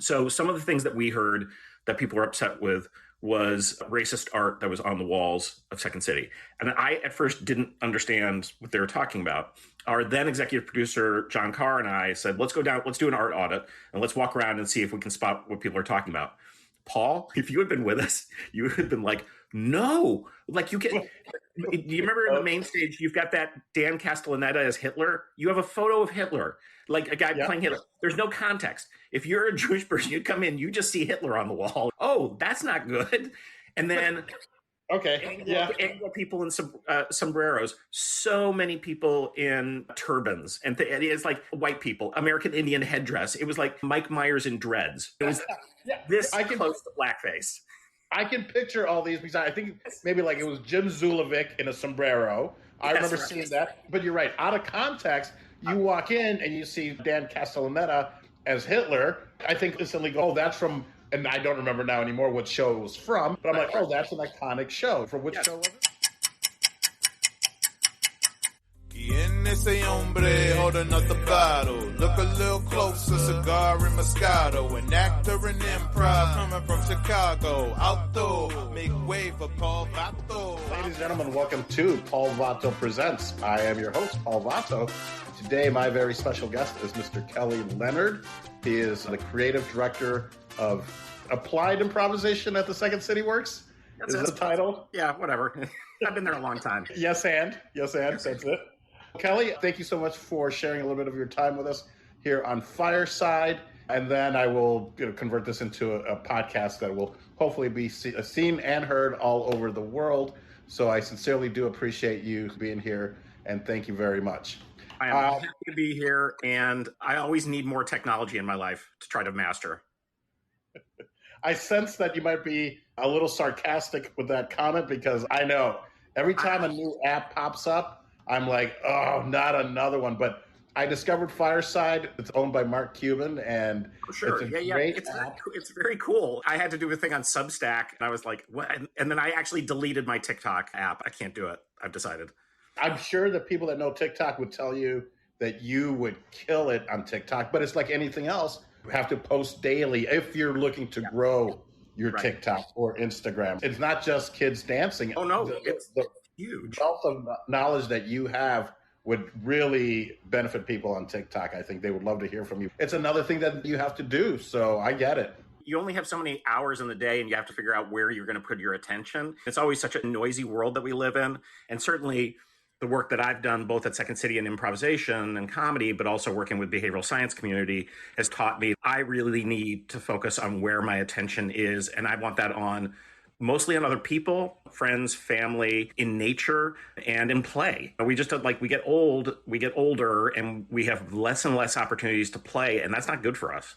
So some of the things that we heard that people were upset with was racist art that was on the walls of Second City. And I at first didn't understand what they were talking about. Our then executive producer, John Carr, and I said, let's go down, let's do an art audit, and let's walk around and see if we can spot what people are talking about. Paul, if you had been with us, you would have been like, no, like you can. Do you remember in the main stage, you've got that Dan Castellaneta as Hitler? You have a photo of Hitler, like a guy playing Hitler. There's no context. If you're a Jewish person, you come in, you just see Hitler on the wall. Oh, that's not good. And then people in sombreros, so many people in turbans, and it's like white people, American Indian headdress. It was like Mike Myers in dreads. It was close to blackface. I can picture all these because I think maybe like it was Jim Zulovic in a sombrero. I remember seeing that. But you're right. Out of context, you walk in and you see Dan Castellaneta as Hitler. I think instantly go, oh, that's from, and I don't remember now anymore what show it was from. But I'm like, oh, that's an iconic show. From which show was it? ¿Quién ese hombre holding up the bottle? Look a little closer, cigar and Moscato. An actor in improv coming from Chicago. Outdoor, make way for Paul Vato. Ladies and gentlemen, welcome to Paul Vato Presents. I am your host, Paul Vato. Today, my very special guest is Mr. Kelly Leonard. He is the creative director of Applied Improvisation at the Second City Works. Is that the title? Yeah, whatever. I've been there a long time. Yes, and that's it. Kelly, thank you so much for sharing a little bit of your time with us here on Fireside. And then I will convert this into a podcast that will hopefully be seen and heard all over the world. So I sincerely do appreciate you being here, and thank you very much. I am happy to be here, and I always need more technology in my life to try to master. I sense that you might be a little sarcastic with that comment because I know every time a new app pops up, I'm like, oh, not another one. But I discovered Fireside. It's owned by Mark Cuban, and it's a great app. It's very cool. I had to do a thing on Substack, and I was like, what? And then I actually deleted my TikTok app. I can't do it. I've decided. I'm sure that people that know TikTok would tell you that you would kill it on TikTok, but it's like anything else. You have to post daily if you're looking to grow your TikTok or Instagram. It's not just kids dancing. Oh, no. It's huge. The wealth of knowledge that you have would really benefit people on TikTok. I think they would love to hear from you. It's another thing that you have to do, so I get it. You only have so many hours in the day, and you have to figure out where you're going to put your attention. It's always such a noisy world that we live in, and certainly the work that I've done both at Second City and improvisation and comedy, but also working with behavioral science community has taught me I really need to focus on where my attention is, and I want that on mostly on other people, friends, family, in nature, and in play. We just we get older, and we have less and less opportunities to play, and that's not good for us.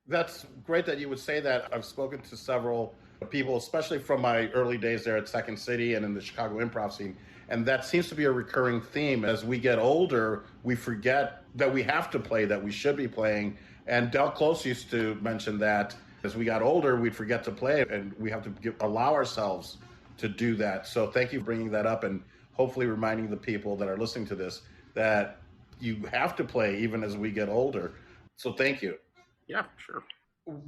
That's great that you would say that. I've spoken to several people, especially from my early days there at Second City and in the Chicago improv scene, and that seems to be a recurring theme. As we get older, we forget that we have to play, that we should be playing. And Del Close used to mention that as we got older, we'd forget to play, and we have to allow ourselves to do that. So thank you for bringing that up, and hopefully reminding the people that are listening to this that you have to play even as we get older. So thank you. Yeah, sure.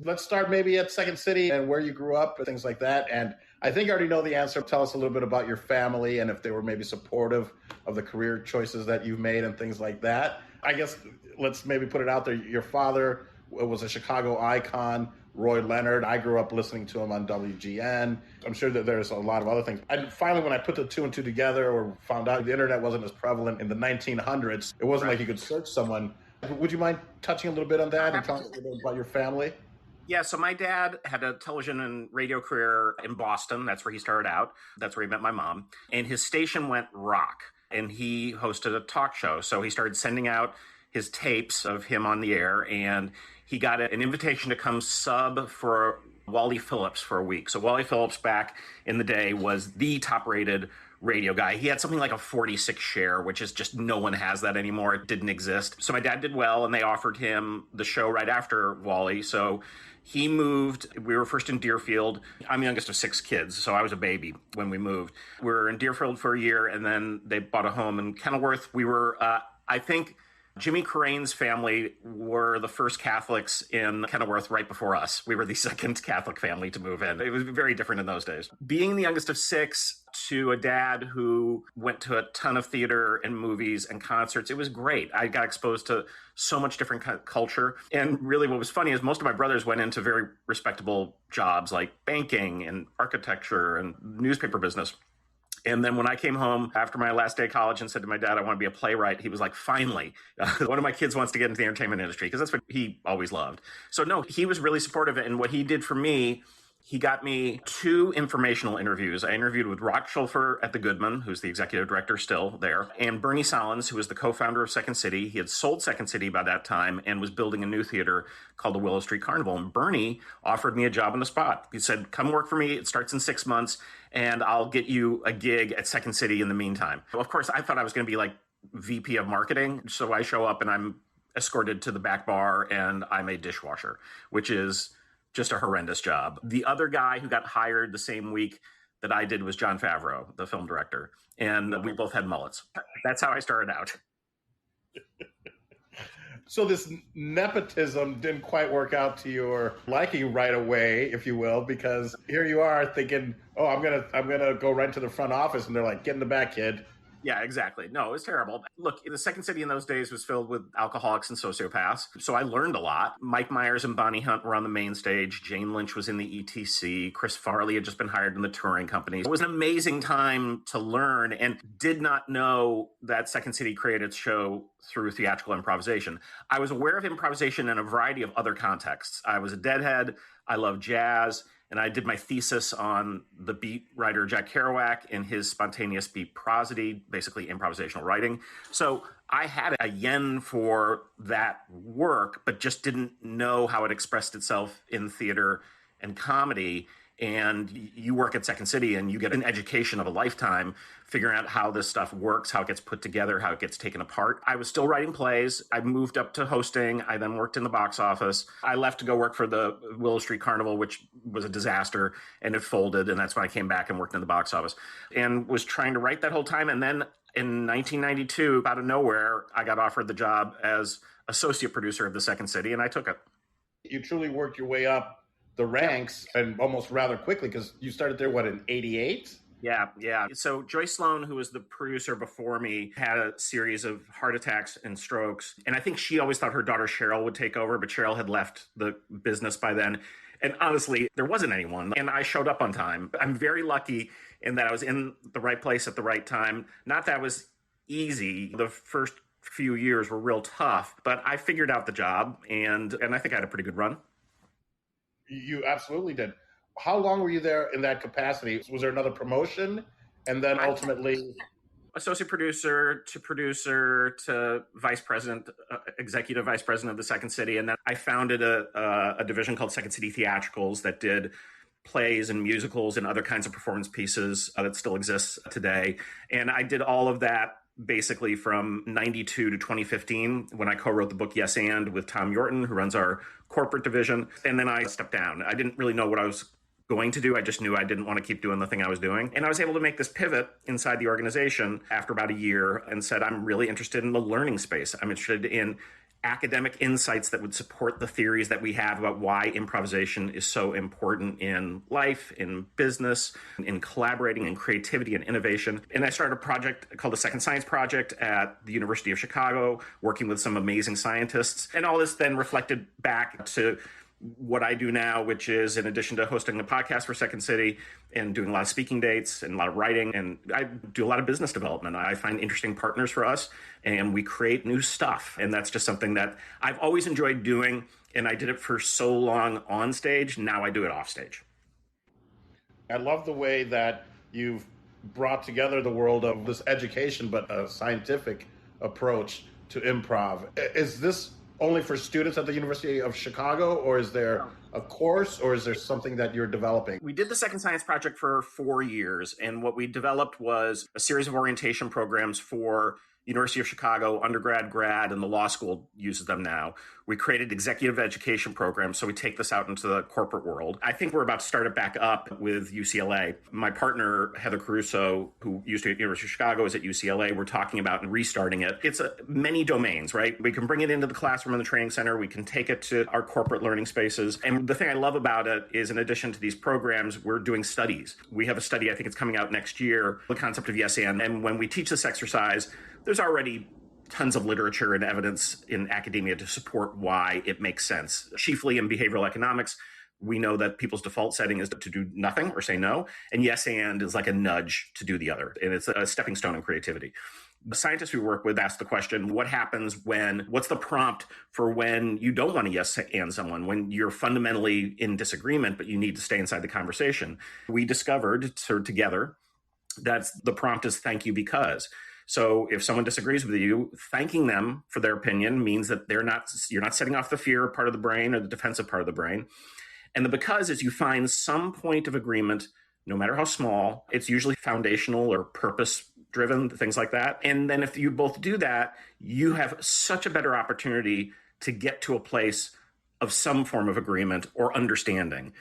Let's start maybe at Second City and where you grew up and things like that. And I think I already know the answer. Tell us a little bit about your family and if they were maybe supportive of the career choices that you've made and things like that. I guess let's maybe put it out there. Your father was a Chicago icon, Roy Leonard. I grew up listening to him on WGN. I'm sure that there's a lot of other things. And finally, when I put the two and two together or found out the internet wasn't as prevalent in the 1900s, it wasn't like you could search someone. Would you mind touching a little bit on that and telling us a little bit about your family? Yeah, so my dad had a television and radio career in Boston. That's where he started out. That's where he met my mom. And his station went rock, and he hosted a talk show. So he started sending out his tapes of him on the air, and he got an invitation to come sub for Wally Phillips for a week. So Wally Phillips back in the day was the top-rated radio guy. He had something like a 46 share, which is just no one has that anymore. It didn't exist. So my dad did well, and they offered him the show right after Wally. So he moved. We were first in Deerfield. I'm the youngest of 6 kids, so I was a baby when we moved. We were in Deerfield for a year, and then they bought a home in Kenilworth. We were, I think, Jimmy Carrane's family were the first Catholics in Kenilworth right before us. We were the second Catholic family to move in. It was very different in those days. Being the youngest of six to a dad who went to a ton of theater and movies and concerts, it was great. I got exposed to so much different culture. And really what was funny is most of my brothers went into very respectable jobs like banking and architecture and newspaper business. And then when I came home after my last day of college and said to my dad, I want to be a playwright, he was like, finally, one of my kids wants to get into the entertainment industry, because that's what he always loved. So no, he was really supportive. And what he did for me, he got me 2 informational interviews. I interviewed with Rock Schulfer at the Goodman, who's the executive director still there, and Bernie Sahlins, who was the co-founder of Second City. He had sold Second City by that time and was building a new theater called the Willow Street Carnival. And Bernie offered me a job on the spot. He said, come work for me. It starts in 6 months, and I'll get you a gig at Second City in the meantime. Well, of course, I thought I was going to be like VP of marketing. So I show up and I'm escorted to the back bar and I'm a dishwasher, which is just a horrendous job. The other guy who got hired the same week that I did was Jon Favreau, the film director. And we both had mullets. That's how I started out. So this nepotism didn't quite work out to your liking right away, if you will, because here you are thinking, oh, I'm gonna go right to the front office, and they're like, get in the back, kid. Yeah, exactly. No, it was terrible. Look, the Second City in those days was filled with alcoholics and sociopaths. So I learned a lot. Mike Myers and Bonnie Hunt were on the main stage. Jane Lynch was in the ETC. Chris Farley had just been hired in the touring company. It was an amazing time to learn, and did not know that Second City created its show through theatrical improvisation. I was aware of improvisation in a variety of other contexts. I was a deadhead. I love jazz. And I did my thesis on the beat writer Jack Kerouac and his spontaneous beat prosody, basically improvisational writing. So I had a yen for that work, but just didn't know how it expressed itself in theater and comedy. And you work at Second City and you get an education of a lifetime figuring out how this stuff works, how it gets put together, how it gets taken apart. I was still writing plays. I moved up to hosting. I then worked in the box office. I left to go work for the Willow Street Carnival, which was a disaster, and it folded. And that's when I came back and worked in the box office and was trying to write that whole time. And then in 1992, out of nowhere, I got offered the job as associate producer of the Second City, and I took it. You truly worked your way up the ranks, and almost rather quickly, because you started there, in 88? Yeah. So Joyce Sloan, who was the producer before me, had a series of heart attacks and strokes. And I think she always thought her daughter Cheryl would take over, but Cheryl had left the business by then. And honestly, there wasn't anyone. And I showed up on time. I'm very lucky in that I was in the right place at the right time. Not that was easy. The first few years were real tough, but I figured out the job, and I think I had a pretty good run. You absolutely did. How long were you there in that capacity? Was there another promotion? And then ultimately... Associate producer to vice president, executive vice president of the Second City. And then I founded a division called Second City Theatricals that did plays and musicals and other kinds of performance pieces that still exists today. And I did all of that basically from 92 to 2015 when I co-wrote the book Yes And with Tom Yorton, who runs our corporate division. And then I stepped down. I didn't really know what I was going to do. I just knew I didn't want to keep doing the thing I was doing. And I was able to make this pivot inside the organization after about a year and said, I'm really interested in the learning space. I'm interested in academic insights that would support the theories that we have about why improvisation is so important in life, in business, in collaborating, in creativity and innovation. And I started a project called the Second Science Project at the University of Chicago, working with some amazing scientists. And all this then reflected back to what I do now, which is in addition to hosting a podcast for Second City and doing a lot of speaking dates and a lot of writing, and I do a lot of business development. I find interesting partners for us and we create new stuff. And that's just something that I've always enjoyed doing. And I did it for so long on stage. Now I do it off stage. I love the way that you've brought together the world of this education, but a scientific approach to improv. Is this only for students at the University of Chicago, or is there a course, or is there something that you're developing? We did the Second Science Project for 4 years, and what we developed was a series of orientation programs for University of Chicago, undergrad, grad, and the law school uses them now. We created executive education programs, so we take this out into the corporate world. I think we're about to start it back up with UCLA. My partner, Heather Caruso, who used to be at University of Chicago, is at UCLA. We're talking about and restarting it. It's many domains, right? We can bring it into the classroom and the training center. We can take it to our corporate learning spaces. And the thing I love about it is, in addition to these programs, we're doing studies. We have a study, I think it's coming out next year, the concept of yes and when we teach this exercise, there's already tons of literature and evidence in academia to support why it makes sense. Chiefly in behavioral economics, we know that people's default setting is to do nothing or say no. And yes and is like a nudge to do the other. And it's a stepping stone in creativity. The scientists we work with ask the question, what's the prompt for when you don't want to yes and someone, when you're fundamentally in disagreement, but you need to stay inside the conversation? We discovered together that the prompt is thank you because. So if someone disagrees with you, thanking them for their opinion means that you're not setting off the fear part of the brain or the defensive part of the brain. And the because is you find some point of agreement, no matter how small. It's usually foundational or purpose-driven, things like that. And then if you both do that, you have such a better opportunity to get to a place of some form of agreement or understanding.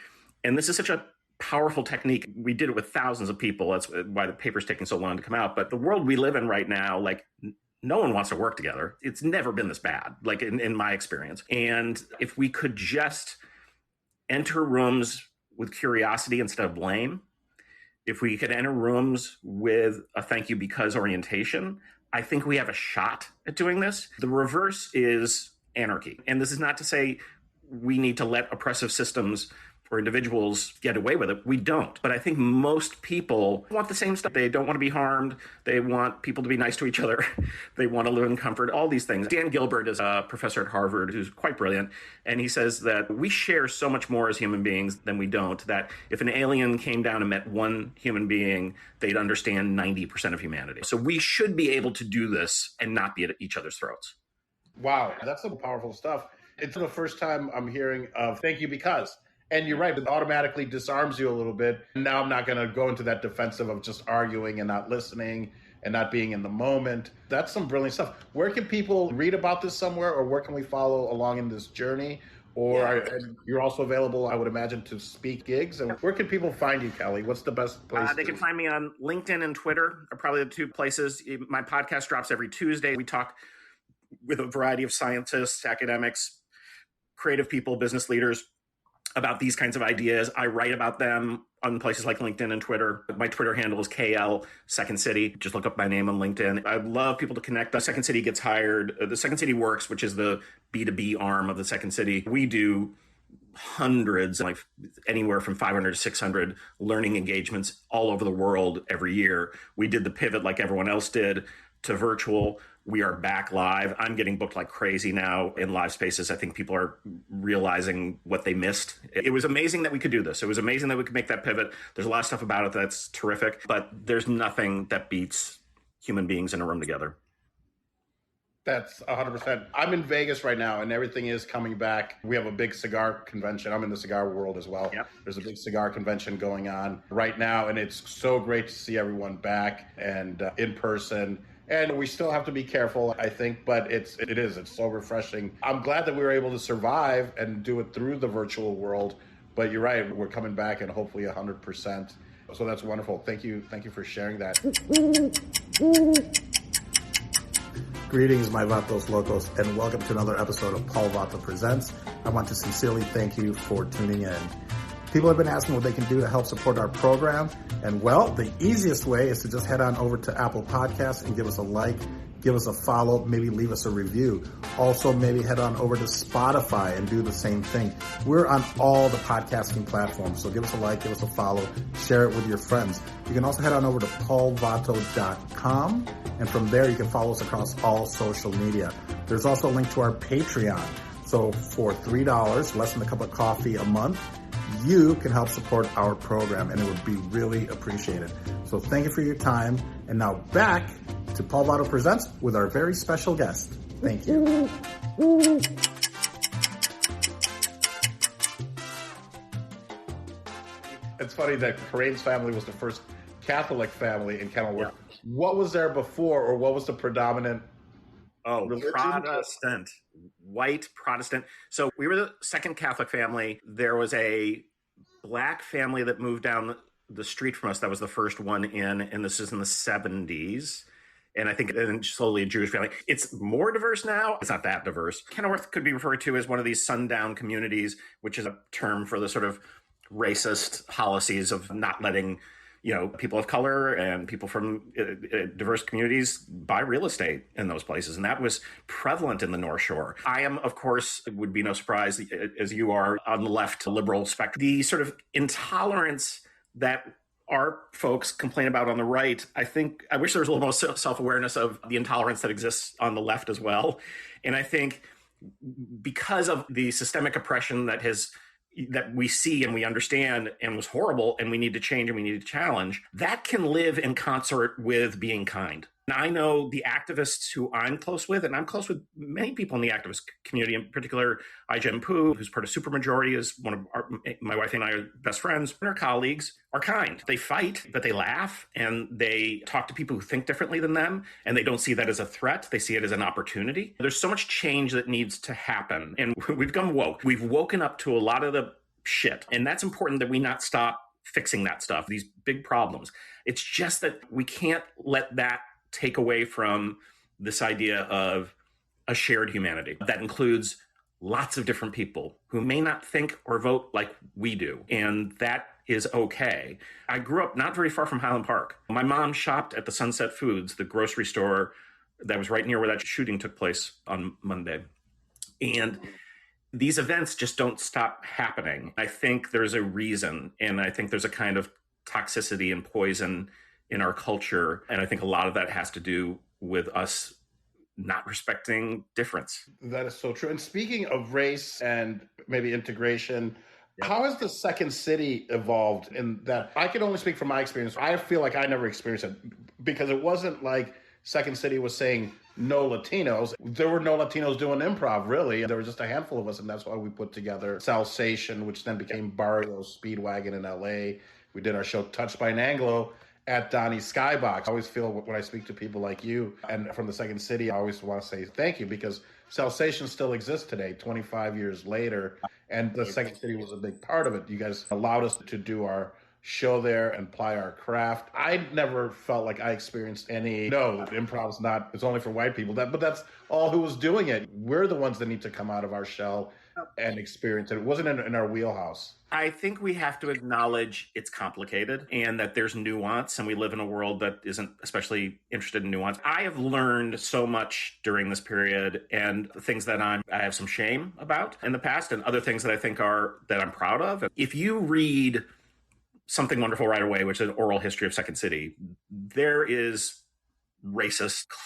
And this is such a powerful technique. We did it with thousands of people. That's why the paper's taking so long to come out. But the world we live in right now, like, no one wants to work together. It's never been this bad, like in my experience. And if we could just enter rooms with curiosity instead of blame, if we could enter rooms with a thank you because orientation, I think we have a shot at doing this. The reverse is anarchy. And this is not to say we need to let oppressive systems or individuals get away with it. We don't. But I think most people want the same stuff. They don't want to be harmed. They want people to be nice to each other. They want to live in comfort, all these things. Dan Gilbert is a professor at Harvard who's quite brilliant. And he says that we share so much more as human beings than we don't, that if an alien came down and met one human being, they'd understand 90% of humanity. So we should be able to do this and not be at each other's throats. Wow, that's some powerful stuff. It's the first time I'm hearing of thank you because. And you're right, it automatically disarms you a little bit. Now I'm not going to go into that defensive of just arguing and not listening and not being in the moment. That's some brilliant stuff. Where can people read about this somewhere, or where can we follow along in this journey? Or you're also available, I would imagine, to speak gigs. And where can people find you, Kelly? What's the best place? They can find me on LinkedIn and Twitter are probably the two places. My podcast drops every Tuesday. We talk with a variety of scientists, academics, creative people, business leaders about these kinds of ideas. I write about them on places like LinkedIn and Twitter. My Twitter handle is KL Second City. Just look up my name on LinkedIn. I'd love people to connect. The Second City gets hired. The Second City Works, which is the B2B arm of the Second City. We do hundreds, like anywhere from 500 to 600 learning engagements all over the world every year. We did the pivot like everyone else did to virtual. We are back live. I'm getting booked like crazy now in live spaces. I think people are realizing what they missed. It was amazing that we could do this. It was amazing that we could make that pivot. There's a lot of stuff about it that's terrific, but there's nothing that beats human beings in a room together. That's 100%. I'm in Vegas right now, and everything is coming back. We have a big cigar convention. I'm in the cigar world as well. Yep. There's a big cigar convention going on right now, and it's so great to see everyone back and in person. And we still have to be careful, I think, but it's so refreshing. I'm glad that we were able to survive and do it through the virtual world. But you're right, we're coming back and hopefully 100%. So that's wonderful. Thank you for sharing that. Greetings, my Vatos Locos, and welcome to another episode of Paul Vato Presents. I want to sincerely thank you for tuning in. People have been asking what they can do to help support our program. And well, the easiest way is to just head on over to Apple Podcasts and give us a like, give us a follow, maybe leave us a review. Also, maybe head on over to Spotify and do the same thing. We're on all the podcasting platforms, so give us a like, give us a follow, share it with your friends. You can also head on over to paulvato.com, and from there you can follow us across all social media. There's also a link to our Patreon. So for $3, less than a cup of coffee a month, you can help support our program, and it would be really appreciated. So thank you for your time. And now back to Paul Vato Presents with our very special guest. Thank you. It's funny that Corain's family was the first Catholic family in Kenilworth. What was there before, or what was the predominant religion? Protestant, white Protestant. So we were the second Catholic family. There was a Black family that moved down the street from us. That was the first one in, and this is in the 70s. And I think then slowly a Jewish family. It's more diverse now. It's not that diverse. Kenilworth could be referred to as one of these sundown communities, which is a term for the sort of racist policies of not letting, people of color and people from diverse communities buy real estate in those places. And that was prevalent in the North Shore. I am, of course, it would be no surprise, as you are, on the left liberal spectrum. The sort of intolerance that our folks complain about on the right, I wish there was a little more self-awareness of the intolerance that exists on the left as well. And I think because of the systemic oppression that we see and we understand and was horrible and we need to change and we need to challenge, that can live in concert with being kind. And I know the activists who I'm close with, and I'm close with many people in the activist community, in particular, Ai-jen Poo, who's part of Supermajority, is one of my wife and I are best friends, and our colleagues are kind. They fight, but they laugh, and they talk to people who think differently than them, and they don't see that as a threat. They see it as an opportunity. There's so much change that needs to happen, and we've become woke. We've woken up to a lot of the shit, and that's important that we not stop fixing that stuff, these big problems. It's just that we can't let that take away from this idea of a shared humanity that includes lots of different people who may not think or vote like we do. And that is okay. I grew up not very far from Highland Park. My mom shopped at the Sunset Foods, the grocery store that was right near where that shooting took place on Monday. And these events just don't stop happening. I think there's a reason, and I think there's a kind of toxicity and poison in our culture. And I think a lot of that has to do with us not respecting difference. That is so true. And speaking of race and maybe integration, how has the second city evolved in that? I can only speak from my experience. I feel like I never experienced it because it wasn't like Second City was saying no Latinos. There were no Latinos doing improv, really. There were just a handful of us, and that's why we put together Salsation, which then became Barrio Speedwagon in LA. We did our show Touched by an Anglo at Donnie's Skybox. I always feel when I speak to people like you and from the Second City, I always want to say thank you because Salsation still exists today, 25 years later, and the Second City was a big part of it. You guys allowed us to do our show there and ply our craft. I never felt like I experienced improv's not, it's only for white people. But that's all who was doing it. We're the ones that need to come out of our shell and experience it. It wasn't in our wheelhouse. I think we have to acknowledge it's complicated and that there's nuance, and we live in a world that isn't especially interested in nuance. I have learned so much during this period, and things that I have some shame about in the past, and other things that I think that I'm proud of. If you read Something Wonderful Right Away, which is an oral history of Second City, there is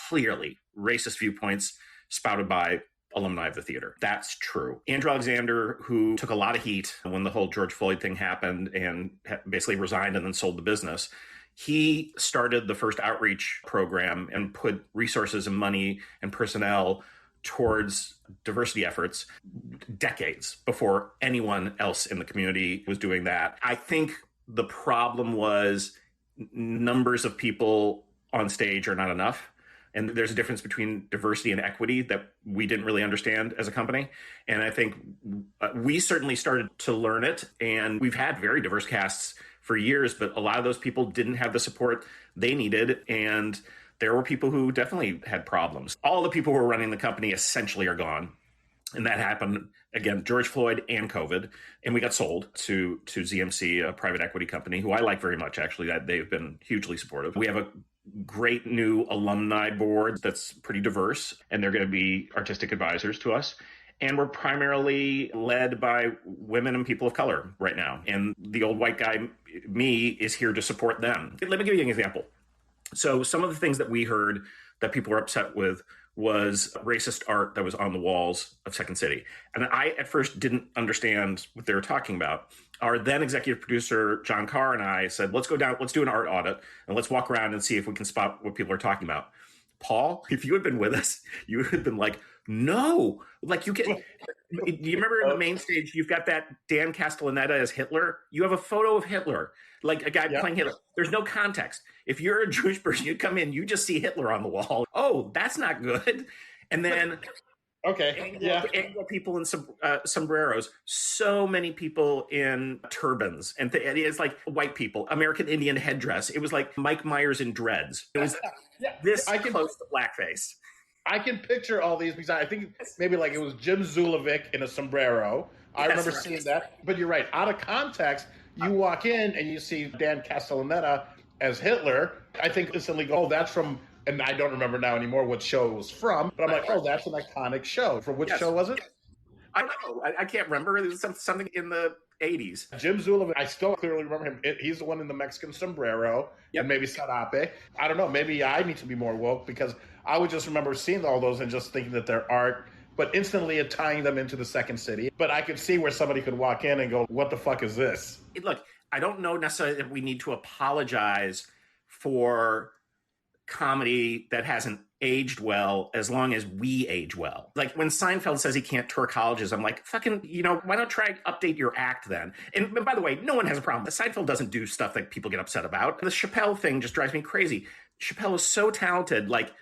clearly racist viewpoints spouted by alumni of the theater. That's true. Andrew Alexander, who took a lot of heat when the whole George Floyd thing happened and basically resigned and then sold the business, he started the first outreach program and put resources and money and personnel towards diversity efforts decades before anyone else in the community was doing that. I think the problem was numbers of people on stage are not enough. And there's a difference between diversity and equity that we didn't really understand as a company. And I think we certainly started to learn it. And we've had very diverse casts for years, but a lot of those people didn't have the support they needed. And there were people who definitely had problems. All the people who were running the company essentially are gone. And that happened, again, George Floyd and COVID. And we got sold to ZMC, a private equity company, who I like very much, actually. That they've been hugely supportive. We have a great new alumni board that's pretty diverse, and they're going to be artistic advisors to us. And we're primarily led by women and people of color right now. And the old white guy, me, is here to support them. Let me give you an example. So some of the things that we heard that people were upset with was racist art that was on the walls of Second City. And I, at first, didn't understand what they were talking about. Our then executive producer, John Carr, and I said, let's go down, let's do an art audit, and let's walk around and see if we can spot what people are talking about. Paul, if you had been with us, you would have been like, no, like you get. Do you remember in the main stage, you've got that Dan Castellaneta as Hitler? You have a photo of Hitler, like a guy playing Hitler. There's no context. If you're a Jewish person, you come in, you just see Hitler on the wall. Oh, that's not good. And then, people in sombreros, so many people in turbans, and it's like white people, American Indian headdress. It was like Mike Myers in dreads. It was close to blackface. I can picture all these because I think maybe like it was Jim Zulovic in a sombrero. I remember seeing that. But you're right. Out of context, you walk in and you see Dan Castellaneta as Hitler. I think instantly go, oh, that's from, and I don't remember now anymore what show it was from. But I'm like, oh, that's an iconic show. From which show was it? I don't know. I can't remember. It was something in the 80s. Jim Zulovic, I still clearly remember him. He's the one in the Mexican sombrero and maybe Sarape. I don't know. Maybe I need to be more woke because I would just remember seeing all those and just thinking that they're art, but instantly tying them into the second city. But I could see where somebody could walk in and go, what the fuck is this? Look, I don't know necessarily that we need to apologize for comedy that hasn't aged well as long as we age well. Like when Seinfeld says he can't tour colleges, I'm like, fucking, why not try update your act then? And by the way, no one has a problem. Seinfeld doesn't do stuff that people get upset about. The Chappelle thing just drives me crazy. Chappelle is so talented. Like,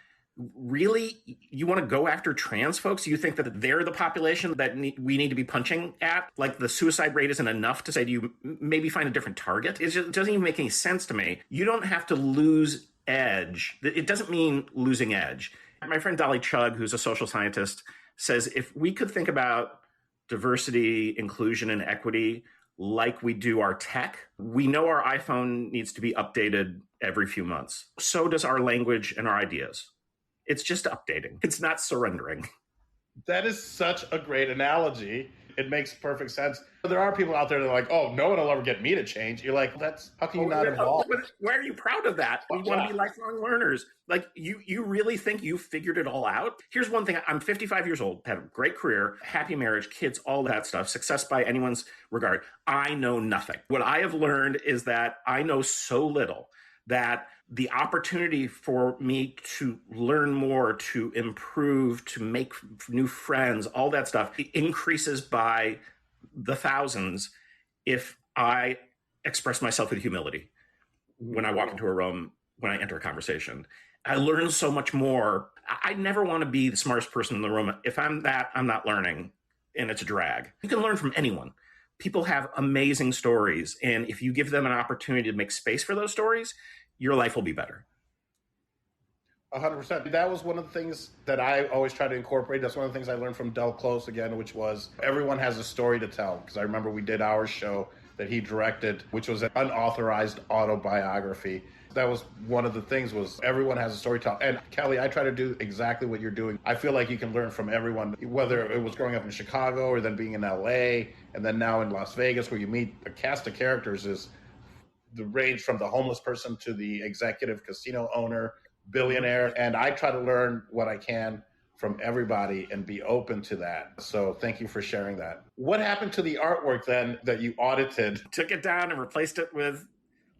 really, you want to go after trans folks? You think that they're the population that we need to be punching at? Like the suicide rate isn't enough to say to you, maybe find a different target? It doesn't even make any sense to me. You don't have to lose edge. It doesn't mean losing edge. My friend Dolly Chugg, who's a social scientist, says if we could think about diversity, inclusion, and equity like we do our tech, we know our iPhone needs to be updated every few months. So does our language and our ideas. It's just updating. It's not surrendering. That is such a great analogy. It makes perfect sense. But there are people out there that are like, oh, no one will ever get me to change. You're like, how can you not evolve? Why are you proud of that? We want to be lifelong learners. Like, you really think you figured it all out? Here's one thing. I'm 55 years old, had a great career, happy marriage, kids, all that stuff, success by anyone's regard. I know nothing. What I have learned is that I know so little that the opportunity for me to learn more, to improve, to make new friends, all that stuff, it increases by the thousands if I express myself with humility when I walk into a room, when I enter a conversation. I learn so much more. I never want to be the smartest person in the room. If I'm that, I'm not learning, and it's a drag. You can learn from anyone. People have amazing stories, and if you give them an opportunity to make space for those stories, your life will be better. 100%. That was one of the things that I always try to incorporate. That's one of the things I learned from Del Close again, which was everyone has a story to tell. Because I remember we did our show that he directed, which was an unauthorized autobiography. That was one of the things was everyone has a story to tell. And Kelly, I try to do exactly what you're doing. I feel like you can learn from everyone, whether it was growing up in Chicago or then being in LA and then now in Las Vegas where you meet a cast of characters is the range from the homeless person to the executive casino owner, billionaire. And I try to learn what I can from everybody and be open to that. So thank you for sharing that. What happened to the artwork then that you audited? Took it down and replaced it with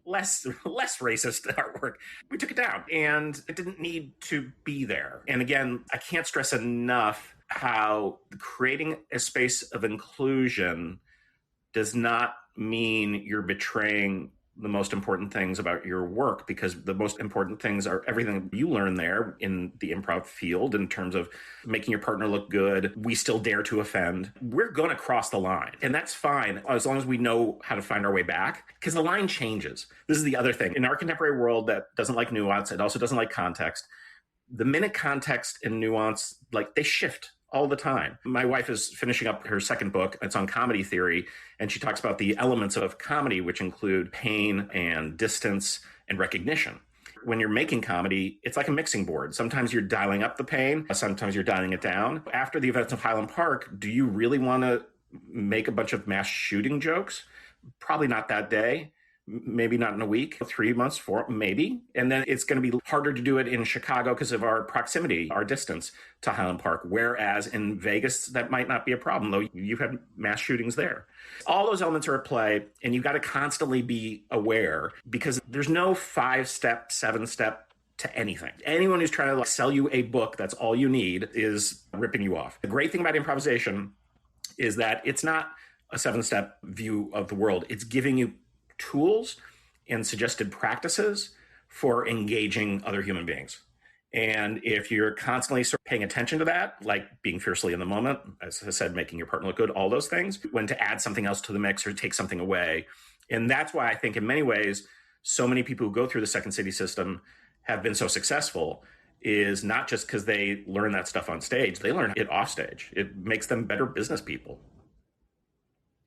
less racist artwork. We took it down and it didn't need to be there. And again, I can't stress enough how creating a space of inclusion does not mean you're betraying the most important things about your work, because the most important things are everything you learn there in the improv field in terms of making your partner look good. We still dare to offend. We're going to cross the line, and that's fine as long as we know how to find our way back, because the line changes. This is the other thing. In our contemporary world that doesn't like nuance, it also doesn't like context. The minute context and nuance, like, they shift all the time. My wife is finishing up her second book. It's on comedy theory. And she talks about the elements of comedy, which include pain and distance and recognition. When you're making comedy, it's like a mixing board. Sometimes you're dialing up the pain. Sometimes you're dialing it down. After the events of Highland Park, do you really want to make a bunch of mass shooting jokes? Probably not that day. Maybe not in a week, 3 months, 4, maybe. And then it's going to be harder to do it in Chicago because of our proximity, our distance to Highland Park. Whereas in Vegas, that might not be a problem, though you've had mass shootings there. All those elements are at play, and you've got to constantly be aware, because there's no 5-step, 7-step to anything. Anyone who's trying to sell you a book that's all you need is ripping you off. The great thing about improvisation is that it's not a 7-step view of the world. It's giving you tools and suggested practices for engaging other human beings. And if you're constantly sort of paying attention to that, like being fiercely in the moment, as I said, making your partner look good, all those things, when to add something else to the mix or take something away. And that's why I think in many ways, so many people who go through the Second City system have been so successful is not just because they learn that stuff on stage, they learn it off stage. It makes them better business people.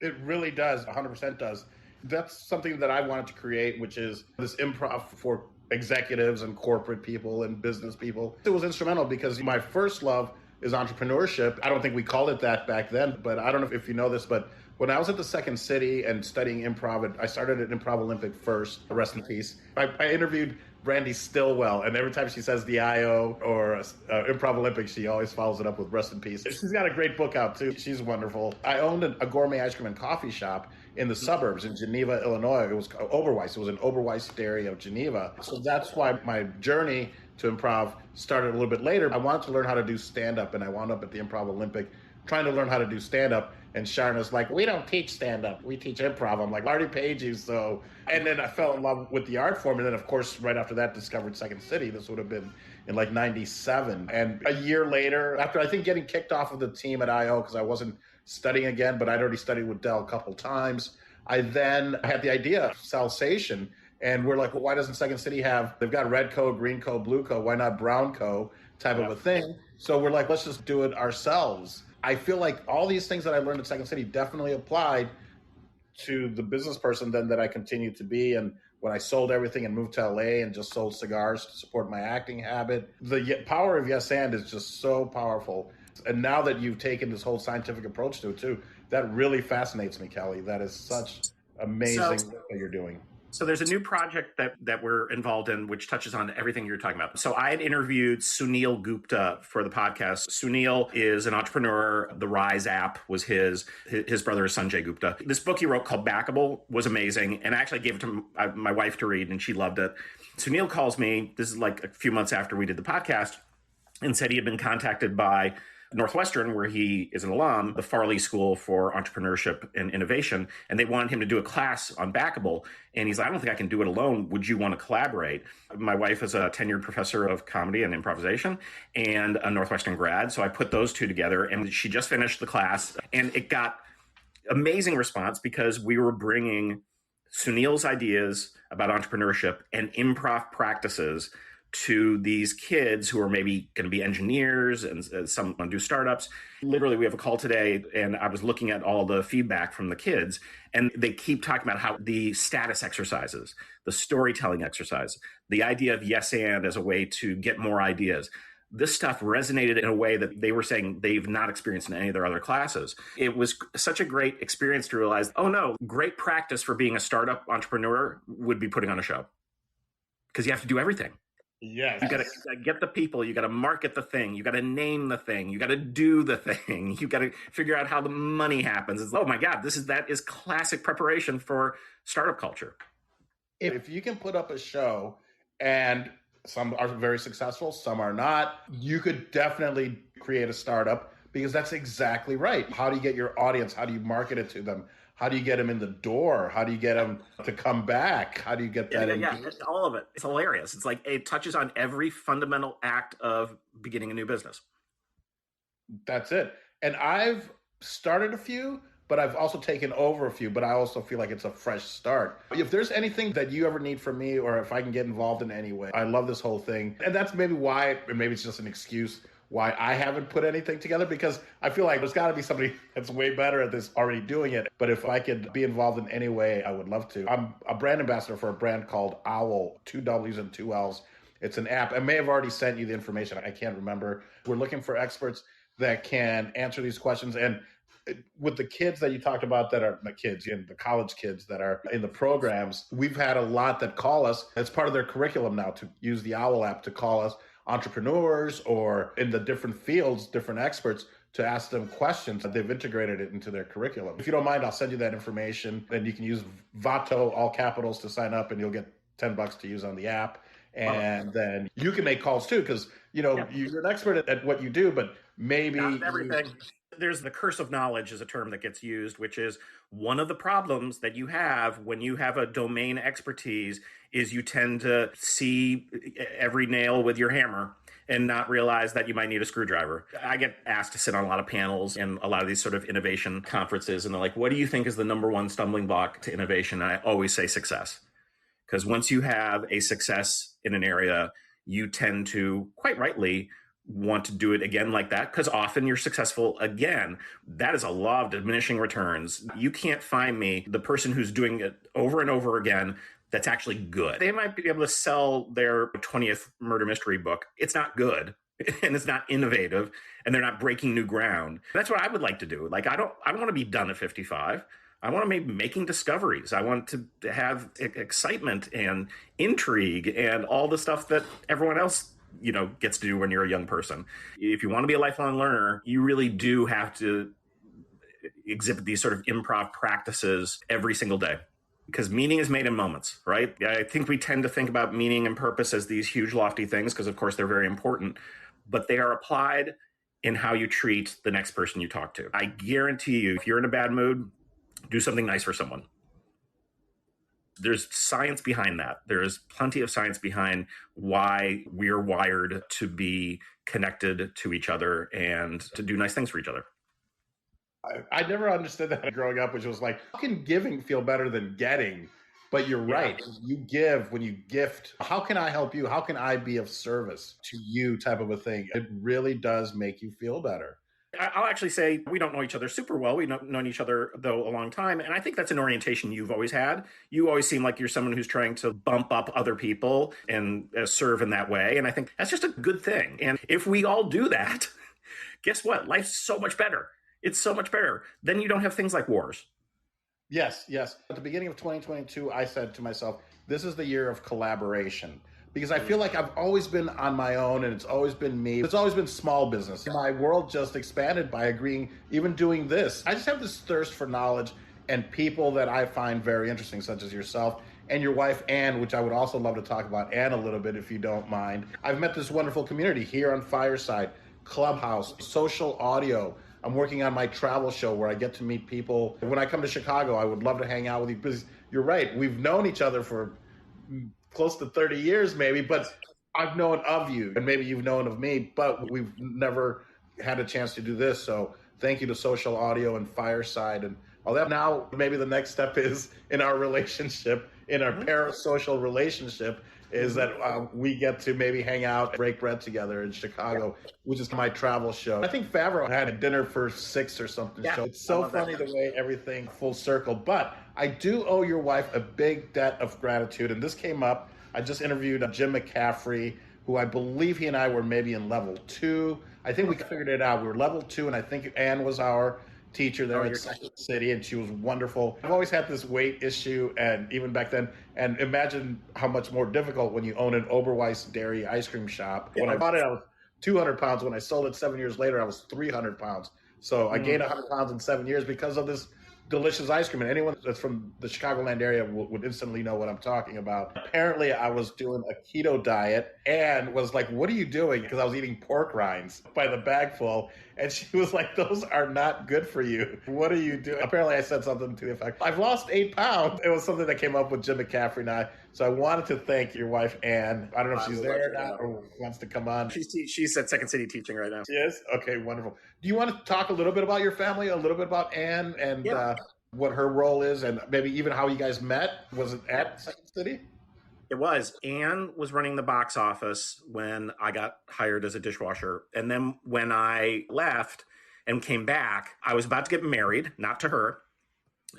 It really does, 100% does. That's something that I wanted to create, which is this improv for executives and corporate people and business people. It was instrumental because my first love is entrepreneurship. I don't think we called it that back then, but I don't know if you know this, but when I was at the Second City and studying improv, I started at Improv Olympic first, rest in peace. I interviewed Brandy Stillwell, and every time she says the IO or Improv Olympic, she always follows it up with rest in peace. She's got a great book out too. She's wonderful. I owned a gourmet ice cream and coffee shop in the suburbs in Geneva, Illinois. It was Oberweis. It was an Oberweis dairy of Geneva. So that's why my journey to improv started a little bit later. I wanted to learn how to do stand-up, and I wound up at the Improv Olympic trying to learn how to do stand-up. And Sharon was like, we don't teach stand-up, we teach improv. I'm like, I already paid you, so. And then I fell in love with the art form. And then, of course, right after that, discovered Second City. This would have been in like 97. And a year later, after I think getting kicked off of the team at IO because I wasn't studying again, but I'd already studied with Dell a couple times, I then had the idea of Salsation. And we're like, well, why doesn't Second City have, they've got red co, green co, blue co, why not brown co type of a thing? So we're like, let's just do it ourselves. I feel like all these things that I learned at Second City definitely applied to the business person then that I continued to be. And when I sold everything and moved to LA and just sold cigars to support my acting habit, the power of Yes And is just so powerful. And now that you've taken this whole scientific approach to it too, that really fascinates me, Kelly. That is such amazing work that you're doing. So there's a new project that we're involved in, which touches on everything you're talking about. So I had interviewed Sunil Gupta for the podcast. Sunil is an entrepreneur. The Rise app was his brother is Sanjay Gupta. This book he wrote called Backable was amazing. And I actually gave it to my wife to read, and she loved it. Sunil calls me, this is like a few months after we did the podcast, and said he had been contacted by Northwestern, where he is an alum, the Farley School for Entrepreneurship and Innovation, and they wanted him to do a class on Backable. And he's like, I don't think I can do it alone. Would you want to collaborate? My wife is a tenured professor of comedy and improvisation and a Northwestern grad. So I put those two together, and she just finished the class, and it got amazing response because we were bringing Sunil's ideas about entrepreneurship and improv practices to these kids who are maybe going to be engineers and some want to do startups. Literally, we have a call today, and I was looking at all the feedback from the kids, and they keep talking about how the status exercises, the storytelling exercise, the idea of yes and as a way to get more ideas. This stuff resonated in a way that they were saying they've not experienced in any of their other classes. It was such a great experience to realize, oh no, great practice for being a startup entrepreneur would be putting on a show, because you have to do everything. Yes. You got to get the people. You got to market the thing. You got to name the thing. You got to do the thing. You got to figure out how the money happens. It's, oh my God, that is classic preparation for startup culture. If you can put up a show, and some are very successful, some are not, you could definitely create a startup, because that's exactly right. How do you get your audience? How do you market it to them? How do you get them in the door? How do you get them to come back? How do you get that? Yeah, all of it. It's hilarious. It's like it touches on every fundamental act of beginning a new business. That's it. And I've started a few, but I've also taken over a few, but I also feel like it's a fresh start. If there's anything that you ever need from me, or if I can get involved in any way, I love this whole thing. And that's maybe why, or maybe it's just an excuse why I haven't put anything together, because I feel like there's got to be somebody that's way better at this already doing it. But if I could be involved in any way, I would love to. I'm a brand ambassador for a brand called Owl, 2 W's and 2 L's. It's an app. I may have already sent you the information. I can't remember. We're looking for experts that can answer these questions. And with the kids that you talked about that are the kids, the college kids that are in the programs, we've had a lot that call us. It's part of their curriculum now to use the Owl app to call us entrepreneurs, or in the different fields, different experts, to ask them questions. They've integrated it into their curriculum. If you don't mind, I'll send you that information, and you can use Vato, all capitals, to sign up, and you'll get $10 to use on the app. and then you can make calls too, because you're an expert at what you do, but maybe not everything. There's the curse of knowledge is a term that gets used, which is one of the problems that you have when you have a domain expertise is you tend to see every nail with your hammer and not realize that you might need a screwdriver. I get asked to sit on a lot of panels and a lot of these sort of innovation conferences, and they're like, what do you think is the number one stumbling block to innovation? And I always say success. Because once you have a success in an area, you tend to, quite rightly, want to do it again like that, because often you're successful again. That is a law of diminishing returns. You can't find me the person who's doing it over and over again that's actually good. They might be able to sell their 20th murder mystery book. It's not good and it's not innovative and they're not breaking new ground. That's what I would like to do. Like, I don't want to be done at 55. I want to be making discoveries. I want to have excitement and intrigue and all the stuff that everyone else gets to do when you're a young person. If you want to be a lifelong learner, you really do have to exhibit these sort of improv practices every single day, because meaning is made in moments, right? I think we tend to think about meaning and purpose as these huge, lofty things, because of course they're very important, but they are applied in how you treat the next person you talk to. I guarantee you, if you're in a bad mood, do something nice for someone. There's science behind that. There is plenty of science behind why we're wired to be connected to each other and to do nice things for each other. I never understood that growing up, which was like, how can giving feel better than getting? But you're right. You give when you gift. How can I help you? How can I be of service to you type of a thing? It really does make you feel better. I'll actually say we don't know each other super well. We've known each other, though, a long time. And I think that's an orientation you've always had. You always seem like you're someone who's trying to bump up other people and serve in that way. And I think that's just a good thing. And if we all do that, guess what? Life's so much better. It's so much better. Then you don't have things like wars. Yes. At the beginning of 2022, I said to myself, this is the year of collaboration. Because I feel like I've always been on my own and it's always been me. It's always been small business. My world just expanded by agreeing, even doing this. I just have this thirst for knowledge and people that I find very interesting, such as yourself and your wife, Anne, which I would also love to talk about Anne a little bit, if you don't mind. I've met this wonderful community here on Fireside, Clubhouse, Social Audio. I'm working on my travel show where I get to meet people. When I come to Chicago, I would love to hang out with you, because you're right. We've known each other for close to 30 years maybe, but I've known of you and maybe you've known of me, but we've never had a chance to do this. So thank you to Social Audio and Fireside and all that. Now maybe the next step is in our relationship, in our parasocial relationship, is that we get to maybe hang out, break bread together in Chicago, which is my travel show. I think Favreau had a dinner for 6 or something. So it's so funny the way everything full circle. But I do owe your wife a big debt of gratitude. And this came up. I just interviewed Jim McCaffrey, who I believe he and I were maybe in level 2. I think we figured it out. We were level 2, and I think Anne was our teacher there at Second City, and she was wonderful. I've always had this weight issue, and even back then, and imagine how much more difficult when you own an Oberweis dairy ice cream shop. When I bought it, I was 200 pounds. When I sold it 7 years later, I was 300 pounds. So I gained 100 pounds in 7 years because of this delicious ice cream. And anyone that's from the Chicagoland area would instantly know what I'm talking about. Apparently, I was doing a keto diet and was like, what are you doing? Because I was eating pork rinds by the bagful. And she was like, those are not good for you. What are you doing? Apparently, I said something to the effect, I've lost 8 pounds. It was something that came up with Jim McCaffrey and I. So I wanted to thank your wife, Anne. I don't know if she's there or not or wants to come on. She's at Second City teaching right now. She is? Okay, wonderful. Do you want to talk a little bit about your family, a little bit about Anne and what her role is, and maybe even how you guys met? Was it at Second City? It was. Anne was running the box office when I got hired as a dishwasher. And then when I left and came back, I was about to get married, not to her.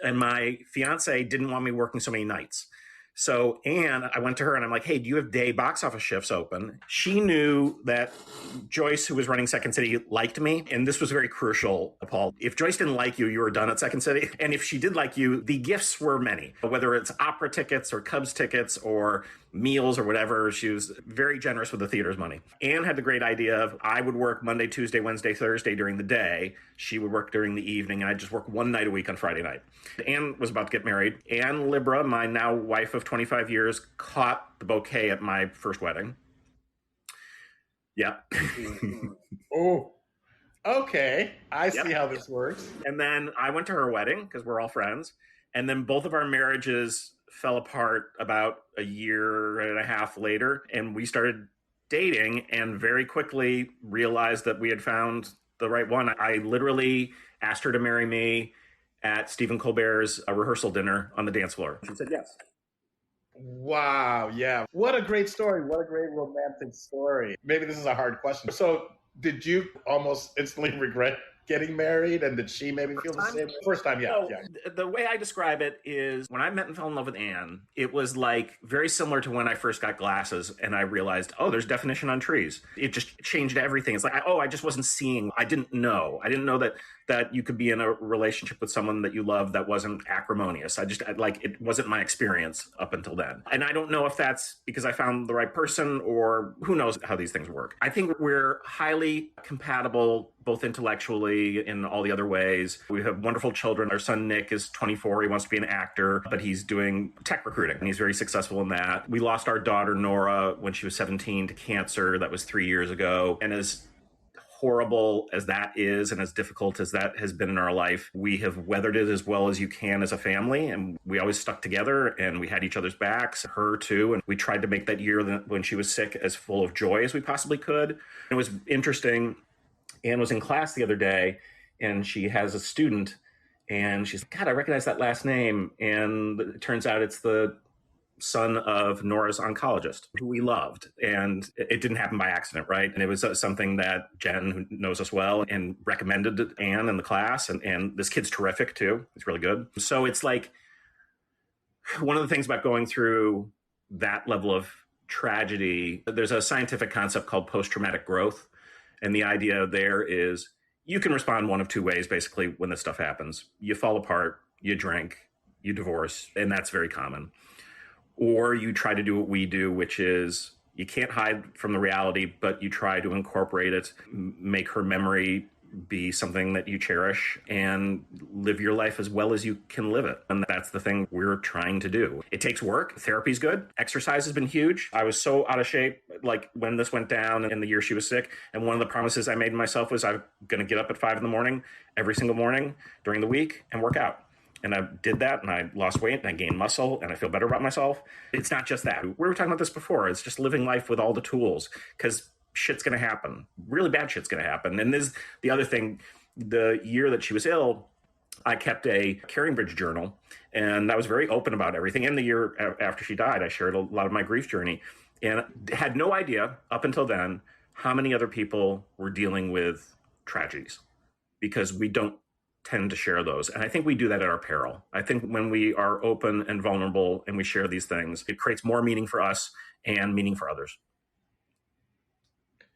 And my fiance didn't want me working so many nights. So Anne, I went to her and I'm like, hey, do you have day box office shifts open? She knew that Joyce, who was running Second City, liked me. And this was very crucial, Paul. If Joyce didn't like you, you were done at Second City. And if she did like you, the gifts were many, whether it's opera tickets or Cubs tickets or meals or whatever. She was very generous with the theater's money. Anne had the great idea of I would work Monday, Tuesday, Wednesday, Thursday during the day. She would work during the evening, and I'd just work one night a week on Friday night. Anne was about to get married. Anne Libra, my now wife of of 25 years caught the bouquet at my first wedding. Yeah. Oh, okay. I Yep. see how this works. And then I went to her wedding because we're all friends. And then both of our marriages fell apart about a year and a half later. And we started dating and very quickly realized that we had found the right one. I literally asked her to marry me at Stephen Colbert's rehearsal dinner on the dance floor. She said yes. Wow. Yeah. What a great story. What a great romantic story. Maybe this is a hard question. So, did you almost instantly regret getting married? And did she maybe feel the same? First time, yeah. So, the way I describe it is when I met and fell in love with Anne, it was like very similar to when I first got glasses and I realized, oh, there's definition on trees. It just changed everything. It's like, I just wasn't seeing. I didn't know that you could be in a relationship with someone that you love that wasn't acrimonious. It wasn't my experience up until then. And I don't know if that's because I found the right person or who knows how these things work. I think we're highly compatible, both intellectually and all the other ways. We have wonderful children. Our son, Nick, is 24. He wants to be an actor, but he's doing tech recruiting and he's very successful in that. We lost our daughter, Nora, when she was 17 to cancer. That was 3 years ago. And as horrible as that is and as difficult as that has been in our life, we have weathered it as well as you can as a family. And we always stuck together and we had each other's backs, her too. And we tried to make that year when she was sick as full of joy as we possibly could. It was interesting. Anne was in class the other day and she has a student and she's, God, I recognize that last name. And it turns out it's the son of Nora's oncologist, who we loved. And it didn't happen by accident, right? And it was something that Jen, who knows us well, and recommended to Anne in the class. And this kid's terrific, too. He's really good. So it's like one of the things about going through that level of tragedy, there's a scientific concept called post-traumatic growth. And the idea there is you can respond one of two ways, basically, when this stuff happens. You fall apart, you drink, you divorce, and that's very common. Or you try to do what we do, which is you can't hide from the reality, but you try to incorporate it, make her memory be something that you cherish, and live your life as well as you can live it. And that's the thing we're trying to do. It takes work. Therapy's good. Exercise has been huge. I was so out of shape, like when this went down in the year she was sick. And one of the promises I made myself was I'm going to get up at 5 a.m. every single morning during the week and work out. And I did that, and I lost weight, and I gained muscle, and I feel better about myself. It's not just that. We were talking about this before. It's just living life with all the tools, because shit's going to happen. Really bad shit's going to happen. And this, the other thing, the year that she was ill, I kept a Caringbridge journal, and I was very open about everything. And the year after she died, I shared a lot of my grief journey, and had no idea up until then how many other people were dealing with tragedies, because we don't tend to share those. And I think we do that at our peril. I think when we are open and vulnerable and we share these things, it creates more meaning for us and meaning for others.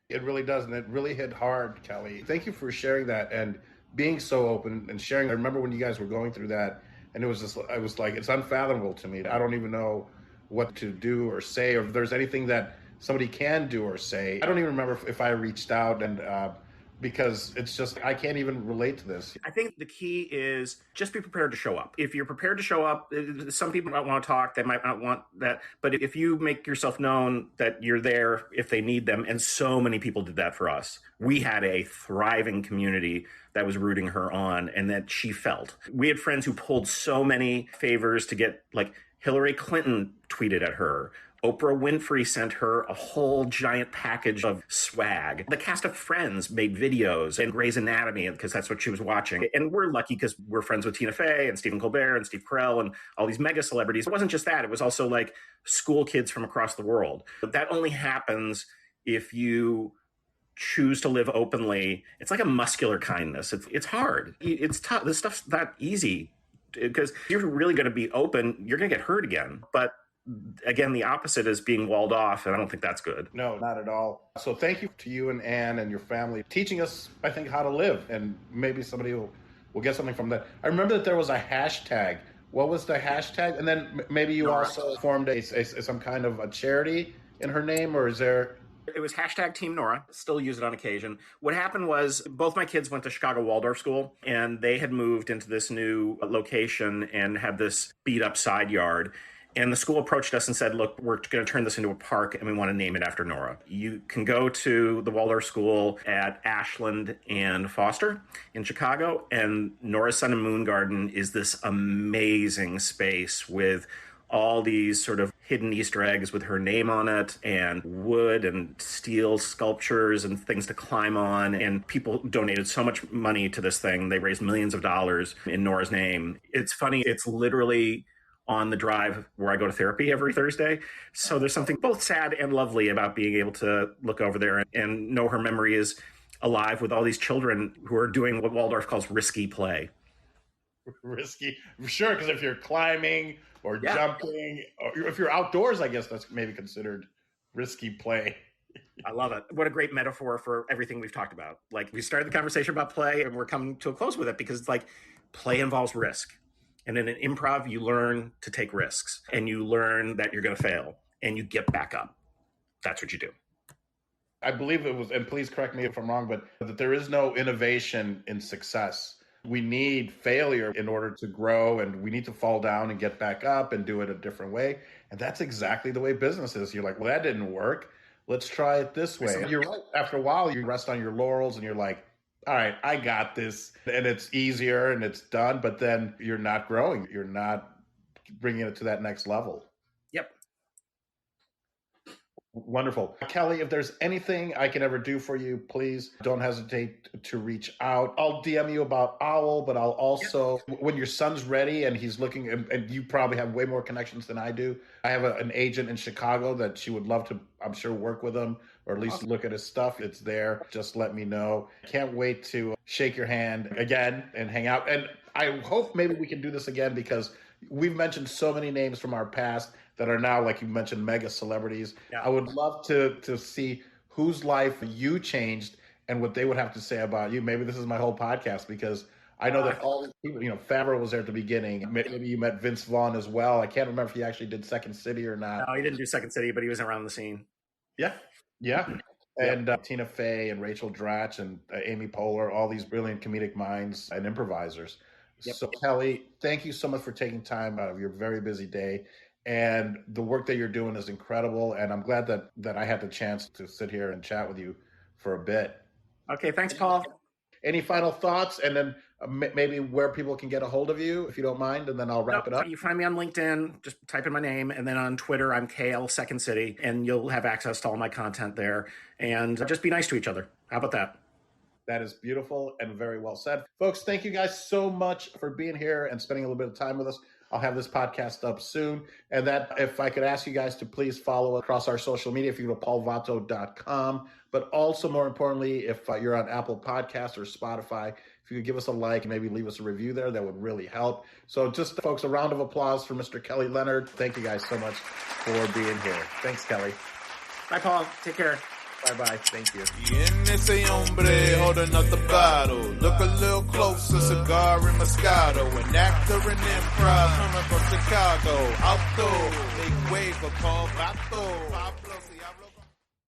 It really does. And it really hit hard, Kelly. Thank you for sharing that and being so open and sharing. I remember when you guys were going through that, and it was just, I was like, it's unfathomable to me. I don't even know what to do or say, or if there's anything that somebody can do or say. I don't even remember if I reached out, and because it's just, I can't even relate to this. I think the key is just be prepared to show up. If you're prepared to show up, some people might want to talk, they might not want that. But if you make yourself known that you're there if they need them, and so many people did that for us. We had a thriving community that was rooting her on and that she felt. We had friends who pulled so many favors to get, like Hillary Clinton tweeted at her. Oprah Winfrey sent her a whole giant package of swag. The cast of Friends made videos, and Grey's Anatomy, because that's what she was watching. And we're lucky because we're friends with Tina Fey and Stephen Colbert and Steve Carell and all these mega celebrities. It wasn't just that. It was also like school kids from across the world. But that only happens if you choose to live openly. It's like a muscular kindness. It's hard. It's tough. This stuff's not easy, because if you're really going to be open, you're going to get hurt again. But again, the opposite is being walled off, and I don't think that's good. No, not at all. So thank you to you and Anne and your family teaching us, I think, how to live, and maybe somebody will get something from that. I remember that there was a hashtag. What was the hashtag? And then maybe you also formed some kind of a charity in her name, or is there... It was hashtag Team Nora. Still use it on occasion. What happened was both my kids went to Chicago Waldorf School, and they had moved into this new location and had this beat up side yard. And the school approached us and said, look, we're going to turn this into a park and we want to name it after Nora. You can go to the Waldorf School at Ashland and Foster in Chicago. And Nora's Sun and Moon Garden is this amazing space with all these sort of hidden Easter eggs with her name on it, and wood and steel sculptures and things to climb on. And people donated so much money to this thing. They raised millions of dollars in Nora's name. It's funny. It's literally on the drive where I go to therapy every Thursday. So there's something both sad and lovely about being able to look over there and know her memory is alive with all these children who are doing what Waldorf calls risky play. Risky, sure, because if you're climbing or jumping, or if you're outdoors, I guess that's maybe considered risky play. I love it. What a great metaphor for everything we've talked about. Like, we started the conversation about play and we're coming to a close with it because it's like play involves risk. And in an improv, you learn to take risks and you learn that you're going to fail and you get back up. That's what you do. I believe it was, and please correct me if I'm wrong, but that there is no innovation in success. We need failure in order to grow, and we need to fall down and get back up and do it a different way. And that's exactly the way business is. You're like, well, that didn't work. Let's try it this way. And you're right. After a while, you rest on your laurels and you're like, all right, I got this. And it's easier and it's done, but then you're not growing. You're not bringing it to that next level. Yep. Wonderful. Kelly, if there's anything I can ever do for you, please don't hesitate to reach out. I'll DM you about Owl, but I'll also, when your son's ready and he's looking, and you probably have way more connections than I do. I have an agent in Chicago that she would love to, I'm sure, work with him or at least look at his stuff. It's there. Just let me know. Can't wait to shake your hand again and hang out. And I hope maybe we can do this again because we've mentioned so many names from our past that are now, like you mentioned, mega celebrities. Yeah. I would love to see whose life you changed and what they would have to say about you. Maybe this is my whole podcast because I know that all these people, Favreau was there at the beginning. Maybe you met Vince Vaughn as well. I can't remember if he actually did Second City or not. No, he didn't do Second City, but he was around the scene. Yeah. And Tina Fey and Rachel Dratch and Amy Poehler, all these brilliant comedic minds and improvisers. Yep. So Kelly, thank you so much for taking time out of your very busy day. And the work that you're doing is incredible. And I'm glad that I had the chance to sit here and chat with you for a bit. Okay. Thanks, Paul. Any final thoughts? And then maybe where people can get a hold of you, if you don't mind, and then I'll wrap it up. You find me on LinkedIn, just type in my name. And then on Twitter, I'm KL Second City. And you'll have access to all my content there. And just be nice to each other. How about that? That is beautiful and very well said. Folks, thank you guys so much for being here and spending a little bit of time with us. I'll have this podcast up soon. And that if I could ask you guys to please follow across our social media, if you go to paulvatto.com, but also more importantly, if you're on Apple Podcasts or Spotify, if you could give us a like and maybe leave us a review there, that would really help. So just folks, a round of applause for Mr. Kelly Leonard. Thank you guys so much for being here. Thanks, Kelly. Bye, Paul. Take care. Bye-bye. Thank you. ¿Quién es ese hombre holding up the bottle? Look a little closer, cigar and Moscato. An actor in improv coming from Chicago. Outdoor, make way for Paul Vatto.